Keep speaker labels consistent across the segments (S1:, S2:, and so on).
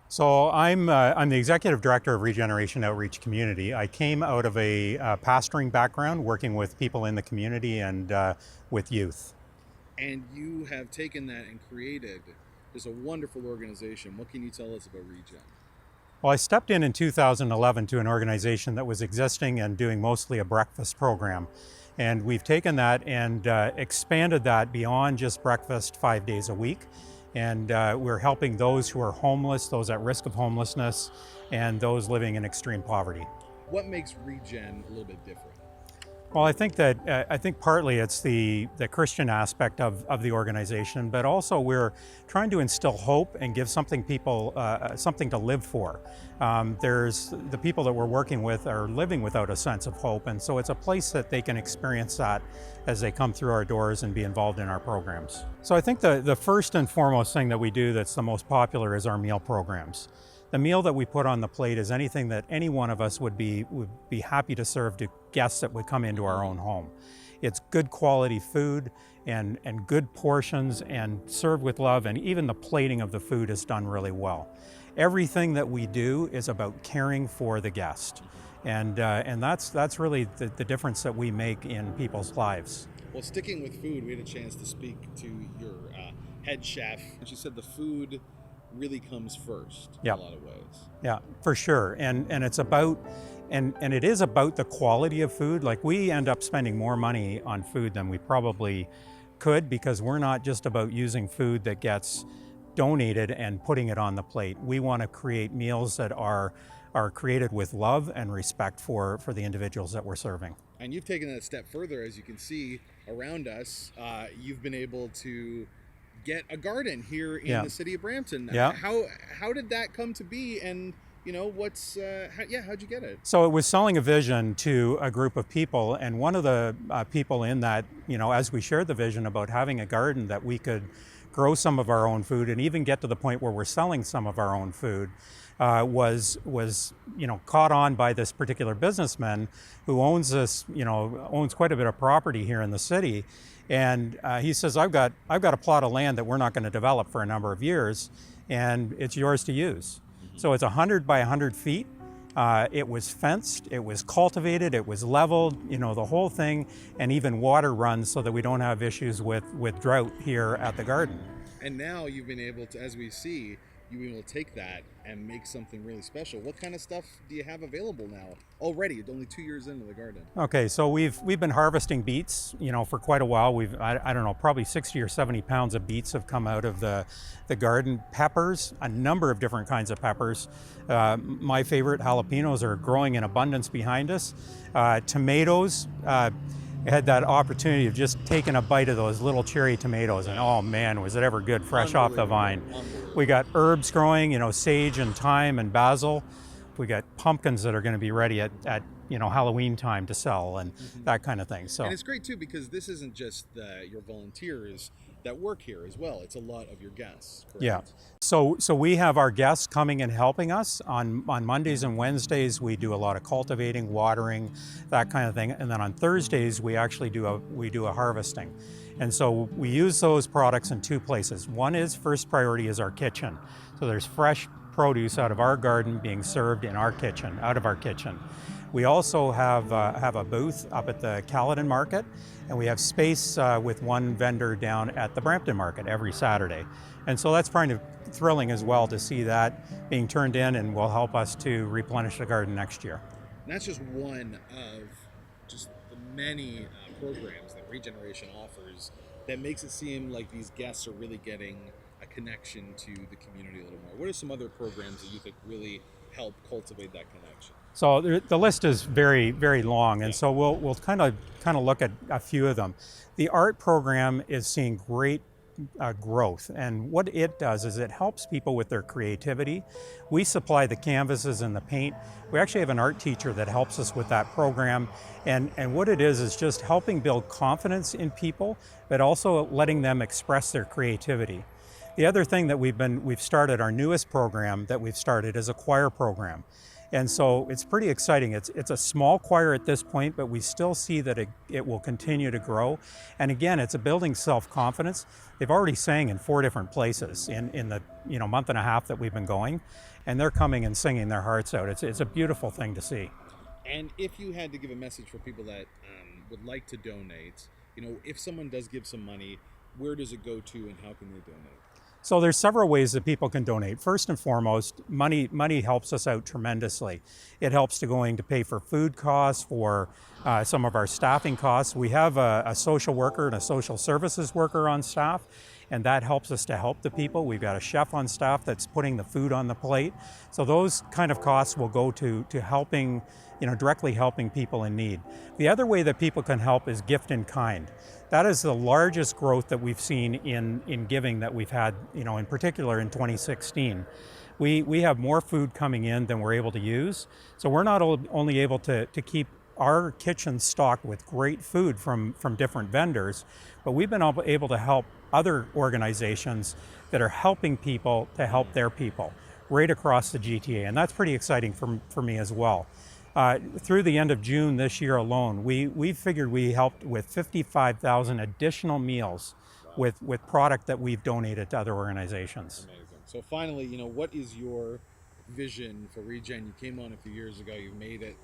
S1: So I'm the executive director of Regeneration Outreach Community. I came out of a pastoring background, working with people in the community and with youth.
S2: And you have taken that and created this a wonderful organization. What can you tell us about Regen?
S1: Well, I stepped in 2011 to an organization that was existing and doing mostly a breakfast program. And we've taken that and expanded that beyond just breakfast 5 days a week. And we're helping those who are homeless, those at risk of homelessness, and those living in extreme poverty.
S2: What makes Regen a little bit different?
S1: Well, I think partly it's the Christian aspect of the organization, but also we're trying to instill hope and give people something to live for. There's the people that we're working with are living without a sense of hope, and so it's a place that they can experience that as they come through our doors and be involved in our programs. So I think the first and foremost thing that we do that's the most popular is our meal programs. The meal that we put on the plate is anything that any one of us would be happy to serve to guests that would come into our own home. It's good quality food and good portions and served with love, and even the plating of the food is done really well. Everything that we do is about caring for the guest, and that's really the difference that we make in people's lives.
S2: Well, sticking with food, we had a chance to speak to your head chef, and she said the food really comes first in a lot of ways.
S1: Yeah, for sure. And it's about and it is about the quality of food. Like, we end up spending more money on food than we probably could, because we're not just about using food that gets donated and putting it on the plate. We want to create meals that are created with love and respect for the individuals that we're serving.
S2: And you've taken that a step further. As you can see around us, you've been able to get a garden here in the city of Brampton. How did that come to be, and how'd you get it?
S1: So it was selling a vision to a group of people, and one of the people in that, as we shared the vision about having a garden that we could grow some of our own food and even get to the point where we're selling some of our own food, was caught on by this particular businessman who owns quite a bit of property here in the city. And he says, I've got a plot of land that we're not going to develop for a number of years, and it's yours to use. Mm-hmm. So it's 100 by 100 feet. It was fenced, it was cultivated, it was leveled, the whole thing, and even water runs so that we don't have issues with drought here at the garden.
S2: And now you've been able to, as we see, you've been able to take that and make something really special. What kind of stuff do you have available now already? It's only 2 years into the garden.
S1: Okay, so we've been harvesting beets, for quite a while. I don't know, probably 60 or 70 pounds of beets have come out of the garden. Peppers, a number of different kinds of peppers. My favorite, jalapenos, are growing in abundance behind us. Tomatoes. I had that opportunity of just taking a bite of those little cherry tomatoes, and oh man, was it ever good, fresh off the vine. We got herbs growing, sage and thyme and basil. We got pumpkins that are going to be ready at Halloween time to sell, and that kind of thing. So,
S2: and it's great too, because this isn't just your volunteers that work here as well. It's a lot of your guests, correct?
S1: Yeah. So we have our guests coming and helping us on Mondays and Wednesdays. We do a lot of cultivating, watering, that kind of thing. And then on Thursdays, we actually do a harvesting. And so we use those products in two places. One is, first priority is our kitchen. So there's fresh produce out of our garden being served in our kitchen, out of our kitchen. We also have a booth up at the Caledon Market, and we have space with one vendor down at the Brampton Market every Saturday. And so that's kind of thrilling as well to see that being turned in, and will help us to replenish the garden next year.
S2: And that's just one of just the many programs that Regeneration offers that makes it seem like these guests are really getting a connection to the community a little more. What are some other programs that you think really help cultivate that connection?
S1: So the list is very, very long, and so we'll kind of look at a few of them. The art program is seeing great growth, and what it does is it helps people with their creativity. We supply the canvases and the paint. We actually have an art teacher that helps us with that program, and what it is just helping build confidence in people, but also letting them express their creativity. The other thing that we've started, our newest program that we've started, is a choir program. And so it's pretty exciting. It's a small choir at this point, but we still see that it will continue to grow. And again, it's a building self-confidence. They've already sang in 4 different places in the month and a half that we've been going, and they're coming and singing their hearts out. It's a beautiful thing to see.
S2: And if you had to give a message for people that would like to donate, if someone does give some money, where does it go to and how can they donate?
S1: So there's several ways that people can donate. First and foremost, money helps us out tremendously. It helps to pay for food costs, for some of our staffing costs. We have a social worker and a social services worker on staff, and that helps us to help the people. We've got a chef on staff that's putting the food on the plate. So those kind of costs will go to helping, directly helping people in need. The other way that people can help is gift in kind. That is the largest growth that we've seen in giving that we've had, in particular in 2016. We have more food coming in than we're able to use. So we're not only able to keep our kitchen stocked with great food from different vendors, but we've been able to help other organizations that are helping people to help their people right across the GTA. And that's pretty exciting for me as well. Through the end of June this year alone, we figured we helped with 55,000 additional meals with product that we've donated to other organizations.
S2: Amazing. So finally, what is your vision for Regen? You came on a few years ago, you've made it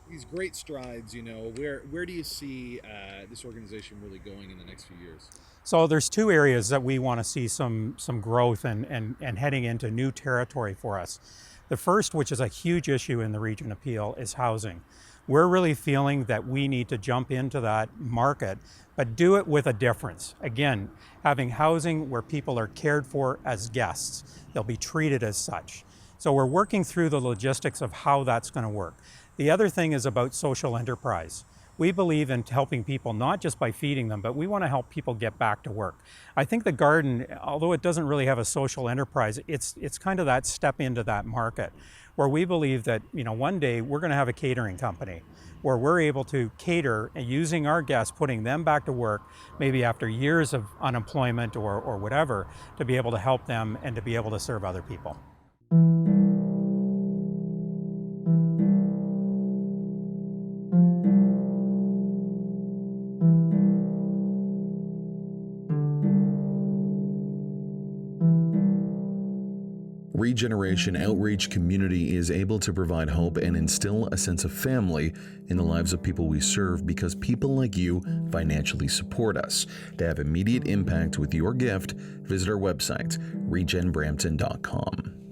S2: these great strides, where do you see this organization really going in the next few years?
S1: So there's 2 areas that we want to see some growth and heading into new territory for us. The first, which is a huge issue in the Regen Appeal, is housing. We're really feeling that we need to jump into that market, but do it with a difference. Again, having housing where people are cared for as guests. They'll be treated as such. So we're working through the logistics of how that's going to work. The other thing is about social enterprise. We believe in helping people not just by feeding them, but we want to help people get back to work. I think the garden, although it doesn't really have a social enterprise, it's kind of that step into that market where we believe that one day we're going to have a catering company where we're able to cater and using our guests, putting them back to work, maybe after years of unemployment or whatever, to be able to help them and to be able to serve other people.
S3: Regeneration Outreach Community is able to provide hope and instill a sense of family in the lives of people we serve because people like you financially support us. To have immediate impact with your gift, visit our website, regenbrampton.com.